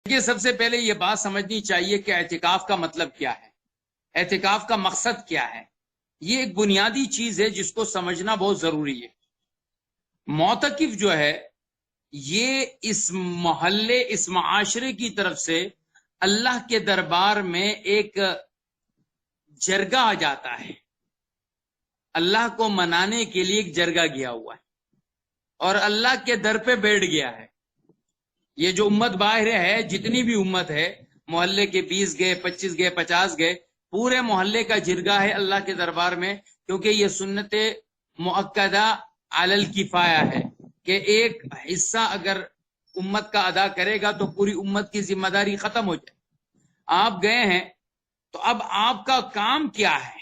یہ سب سے پہلے یہ بات سمجھنی چاہیے کہ اعتکاف کا مطلب کیا ہے، اعتکاف کا مقصد کیا ہے۔ یہ ایک بنیادی چیز ہے جس کو سمجھنا بہت ضروری ہے۔ معتکف جو ہے یہ اس محلے، اس معاشرے کی طرف سے اللہ کے دربار میں ایک جرگہ آ جاتا ہے، اللہ کو منانے کے لیے ایک جرگہ گیا ہوا ہے اور اللہ کے در پہ بیٹھ گیا ہے۔ یہ جو امت باہر ہے، جتنی بھی امت ہے، محلے کے 20 گئے، 25 گئے، 50 گئے، پورے محلے کا جرگہ ہے اللہ کے دربار میں، کیونکہ یہ سنت مؤکدہ علی الکفایہ ہے کہ ایک حصہ اگر امت کا ادا کرے گا تو پوری امت کی ذمہ داری ختم ہو جائے۔ آپ گئے ہیں تو اب آپ کا کام کیا ہے؟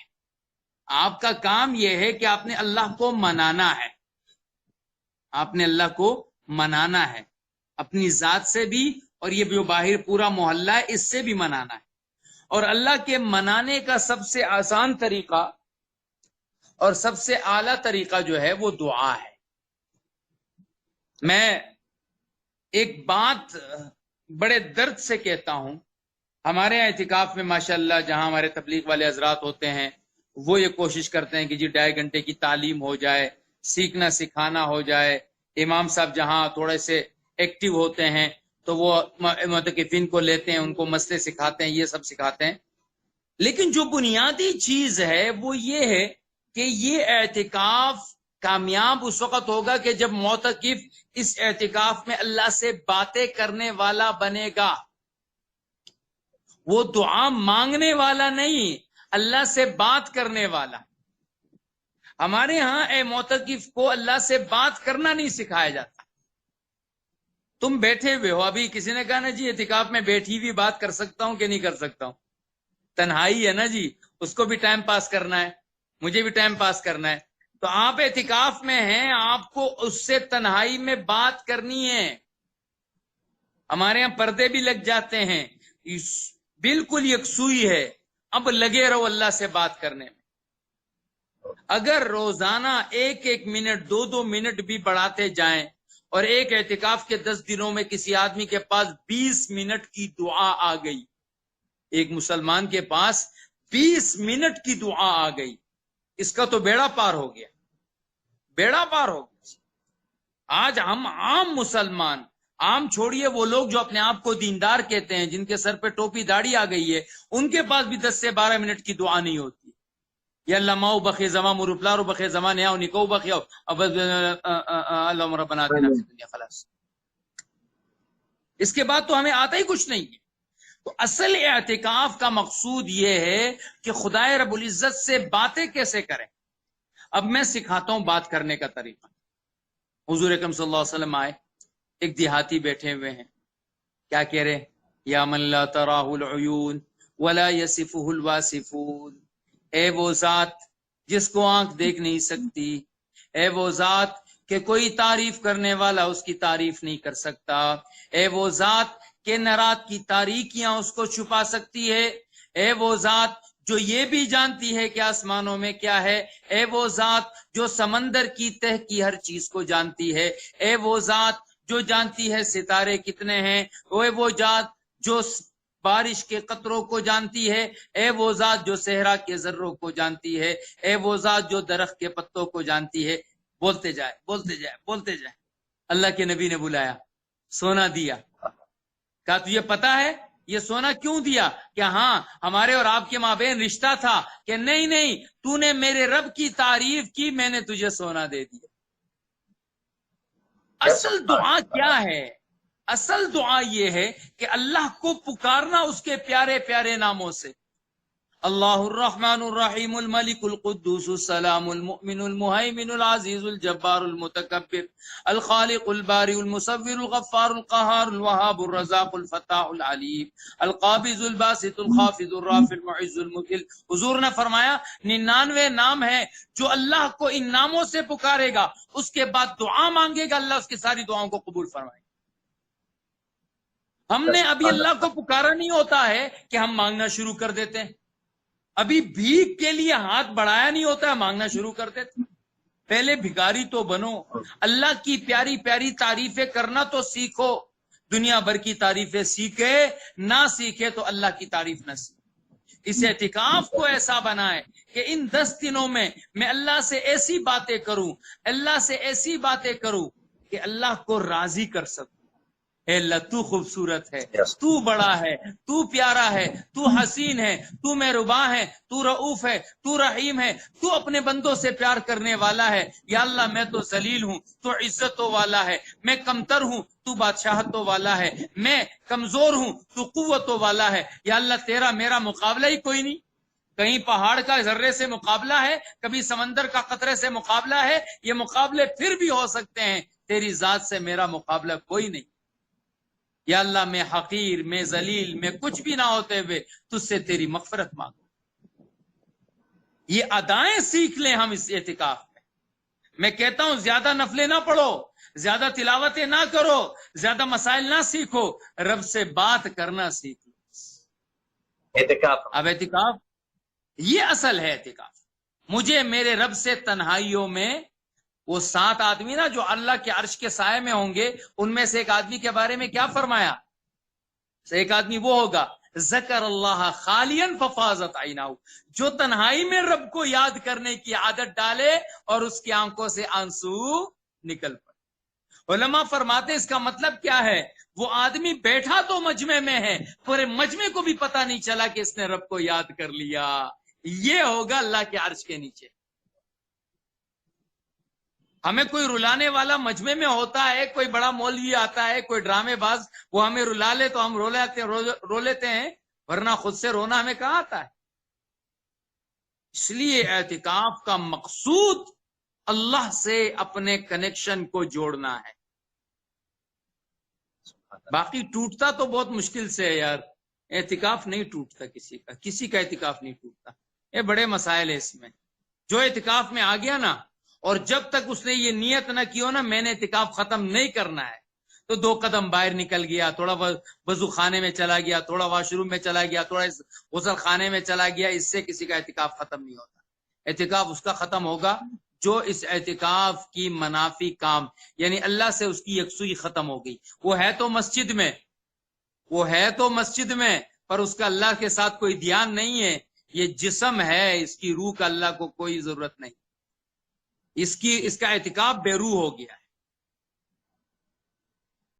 آپ کا کام یہ ہے کہ آپ نے اللہ کو منانا ہے، آپ نے اللہ کو منانا ہے، اپنی ذات سے بھی، اور یہ جو باہر پورا محلہ ہے اس سے بھی منانا ہے۔ اور اللہ کے منانے کا سب سے آسان طریقہ اور سب سے اعلیٰ طریقہ جو ہے وہ دعا ہے۔ میں ایک بات بڑے درد سے کہتا ہوں، ہمارے اعتکاف میں ماشاءاللہ جہاں ہمارے تبلیغ والے حضرات ہوتے ہیں وہ یہ کوشش کرتے ہیں کہ جی 2.5 گھنٹے کی تعلیم ہو جائے، سیکھنا سکھانا ہو جائے۔ امام صاحب جہاں تھوڑے سے ایکٹیو ہوتے ہیں تو وہ معتکفین کو لیتے ہیں، ان کو مسئلے سکھاتے ہیں، یہ سب سکھاتے ہیں۔ لیکن جو بنیادی چیز ہے وہ یہ ہے کہ یہ اعتکاف کامیاب اس وقت ہوگا کہ جب معتکف اس اعتکاف میں اللہ سے باتیں کرنے والا بنے گا۔ وہ دعا مانگنے والا نہیں، اللہ سے بات کرنے والا۔ ہمارے ہاں اے معتکف کو اللہ سے بات کرنا نہیں سکھایا جاتا۔ تم بیٹھے ہوئے ہو، ابھی کسی نے کہا نا جی اعتکاف میں بیٹھی ہوئی بات کر سکتا ہوں کہ نہیں کر سکتا ہوں؟ تنہائی ہے نا جی، اس کو بھی ٹائم پاس کرنا ہے، مجھے بھی ٹائم پاس کرنا ہے۔ تو آپ اعتکاف میں ہیں، آپ کو اس سے تنہائی میں بات کرنی ہے۔ ہمارے ہاں پردے بھی لگ جاتے ہیں، بالکل یکسوئی ہے، اب لگے رہو اللہ سے بات کرنے میں۔ اگر روزانہ 1 منٹ 2 منٹ بھی بڑھاتے جائیں، اور ایک اعتکاف کے 10 دنوں میں کسی آدمی کے پاس 20 منٹ کی دعا آ گئی، ایک مسلمان کے پاس 20 منٹ کی دعا آ گئی، اس کا تو بیڑا پار ہو گیا، بیڑا پار ہو گیا۔ آج ہم عام مسلمان، عام چھوڑیے وہ لوگ جو اپنے آپ کو دیندار کہتے ہیں، جن کے سر پہ ٹوپی داڑھی آ گئی ہے، ان کے پاس بھی 10 سے 12 منٹ کی دعا نہیں ہوتی۔ یا اللہ ماؤ بخی زمان مرپلارو بخی زمان یا نکو بخیاو اب اللہم ربنا آتنا فی الدنیا خلاص۔ اس کے بعد تو ہمیں آتا ہی کچھ نہیں ہے۔ تو اصل اعتکاف کا مقصود یہ ہے کہ خدائے رب العزت سے باتیں کیسے کریں۔ اب میں سکھاتا ہوں بات کرنے کا طریقہ۔ حضور اکرم صلی اللہ علیہ وسلم آئے، ایک دیہاتی بیٹھے ہوئے ہیں، کیا کہہ رہے؟ یا من لا تراہ العیون ولا یصفہ الواصفون، اے وہ ذات جس کو آنکھ دیکھ نہیں سکتی، اے وہ ذات کہ کوئی تعریف کرنے والا اس کی تعریف نہیں کر سکتا، اے وہ ذات کہ نہ رات کی تاریکیاں اس کو چھپا سکتی ہے، اے وہ ذات جو یہ بھی جانتی ہے کہ آسمانوں میں کیا ہے، اے وہ ذات جو سمندر کی تہ کی ہر چیز کو جانتی ہے، اے وہ ذات جو جانتی ہے ستارے کتنے ہیں، اے وہ ذات جو بارش کے قطروں کو جانتی ہے، اے وہ ذات جو صحرا کے ذروں کو جانتی ہے، اے وہ ذات جو درخت کے پتوں کو جانتی ہے۔ بولتے جائے بولتے جائے بولتے جائے۔ اللہ کے نبی نے بلایا، سونا دیا، کہا تجھے پتا ہے یہ سونا کیوں دیا؟ کہ ہاں ہمارے اور آپ کے مابین رشتہ تھا، کہ نہیں نہیں، تو نے میرے رب کی تعریف کی، میں نے تجھے سونا دے دیا۔ اصل دعا کیا ہے؟ اصل دعا یہ ہے کہ اللہ کو پکارنا اس کے پیارے پیارے ناموں سے۔ اللہ الرحمن الرحیم الملک القدوس السلام المؤمن المہیمن العزیز الجبار المتکبر الخالق الباری المصور الغفار القہار الوہاب الرزاق الفتاح العلیم القابض الباسط الخافض الرافع المعز المذل۔ حضور نے فرمایا 99 نام ہیں، جو اللہ کو ان ناموں سے پکارے گا، اس کے بعد دعا مانگے گا، اللہ اس کی ساری دعاؤں کو قبول فرمائے گا۔ ہم نے ابھی اللہ کو پکارا نہیں ہوتا ہے کہ ہم مانگنا شروع کر دیتے ہیں، ابھی بھیک کے لیے ہاتھ بڑھایا نہیں ہوتا ہے، مانگنا شروع کر دیتے۔ پہلے بھکاری تو بنو، اللہ کی پیاری پیاری تعریفیں کرنا تو سیکھو، دنیا بھر کی تعریفیں سیکھے، نہ سیکھے تو اللہ کی تعریف نہ سیکھے۔ اس اعتکاف کو ایسا بنائے کہ ان 10 دنوں میں اللہ سے ایسی باتیں کروں، اللہ سے ایسی باتیں کروں کہ اللہ کو راضی کر سکوں۔ اے اللہ تو خوبصورت ہے، تو بڑا ہے، تو پیارا ہے، تو حسین ہے، تو مہرباں ہے، تو رؤوف ہے، تو رحیم ہے، تو اپنے بندوں سے پیار کرنے والا ہے۔ یا اللہ میں تو ذلیل ہوں، تو عزتوں والا ہے، میں کمتر ہوں، تو بادشاہتوں والا ہے، میں کمزور ہوں، تو قوتوں والا ہے۔ یا اللہ تیرا میرا مقابلہ ہی کوئی نہیں، کہیں پہاڑ کا ذرے سے مقابلہ ہے، کبھی سمندر کا قطرے سے مقابلہ ہے، یہ مقابلے پھر بھی ہو سکتے ہیں، تیری ذات سے میرا مقابلہ کوئی نہیں۔ یا اللہ میں حقیر، میں ذلیل، میں کچھ بھی نہ ہوتے ہوئے تجھ سے تیری مغفرت مانگو۔ یہ ادائیں سیکھ لیں ہم اس اعتکاف میں۔ میں کہتا ہوں زیادہ نفلیں نہ پڑھو، زیادہ تلاوتیں نہ کرو، زیادہ مسائل نہ سیکھو، رب سے بات کرنا سیکھ لو۔ اعتکاف اب اعتکاف یہ اصل ہے اعتکاف۔ مجھے میرے رب سے تنہائیوں میں، وہ 7 آدمی نا جو اللہ کے عرش کے سائے میں ہوں گے، ان میں سے ایک آدمی کے بارے میں کیا فرمایا؟ ایک آدمی وہ ہوگا ذکر اللہ خالین ففاضت عیناہ، جو تنہائی میں رب کو یاد کرنے کی عادت ڈالے اور اس کی آنکھوں سے آنسو نکل پڑے۔ علماء فرماتے اس کا مطلب کیا ہے؟ وہ آدمی بیٹھا تو مجمع میں ہے، پورے مجمع کو بھی پتہ نہیں چلا کہ اس نے رب کو یاد کر لیا۔ یہ ہوگا اللہ کے عرش کے نیچے۔ ہمیں کوئی رلانے والا مجمع میں ہوتا ہے، کوئی بڑا مولوی آتا ہے، کوئی ڈرامے باز، وہ ہمیں رلا لے تو ہم رو لیتے ہیں، ورنہ خود سے رونا ہمیں کہاں آتا ہے؟ اس لیے اعتکاف کا مقصود اللہ سے اپنے کنیکشن کو جوڑنا ہے۔ باقی ٹوٹتا تو بہت مشکل سے ہے یار، اعتکاف نہیں ٹوٹتا، کسی کا اعتکاف نہیں ٹوٹتا۔ یہ بڑے مسائل ہے اس میں۔ جو اعتکاف میں آ گیا نا، اور جب تک اس نے یہ نیت نہ کی ہو نا میں نے اعتکاف ختم نہیں کرنا ہے، تو 2 قدم باہر نکل گیا، تھوڑا وضو خانے میں چلا گیا، تھوڑا واش روم میں چلا گیا، تھوڑا غسل خانے میں چلا گیا، اس سے کسی کا اعتکاف ختم نہیں ہوتا۔ اعتکاف اس کا ختم ہوگا جو اس اعتکاف کی منافی کام، یعنی اللہ سے اس کی یکسوئی ختم ہو گئی۔ وہ ہے تو مسجد میں، پر اس کا اللہ کے ساتھ کوئی دھیان نہیں ہے۔ یہ جسم ہے، اس کی روح کا اللہ کو کوئی ضرورت نہیں، اس کا اعتکاف بے روح ہو گیا۔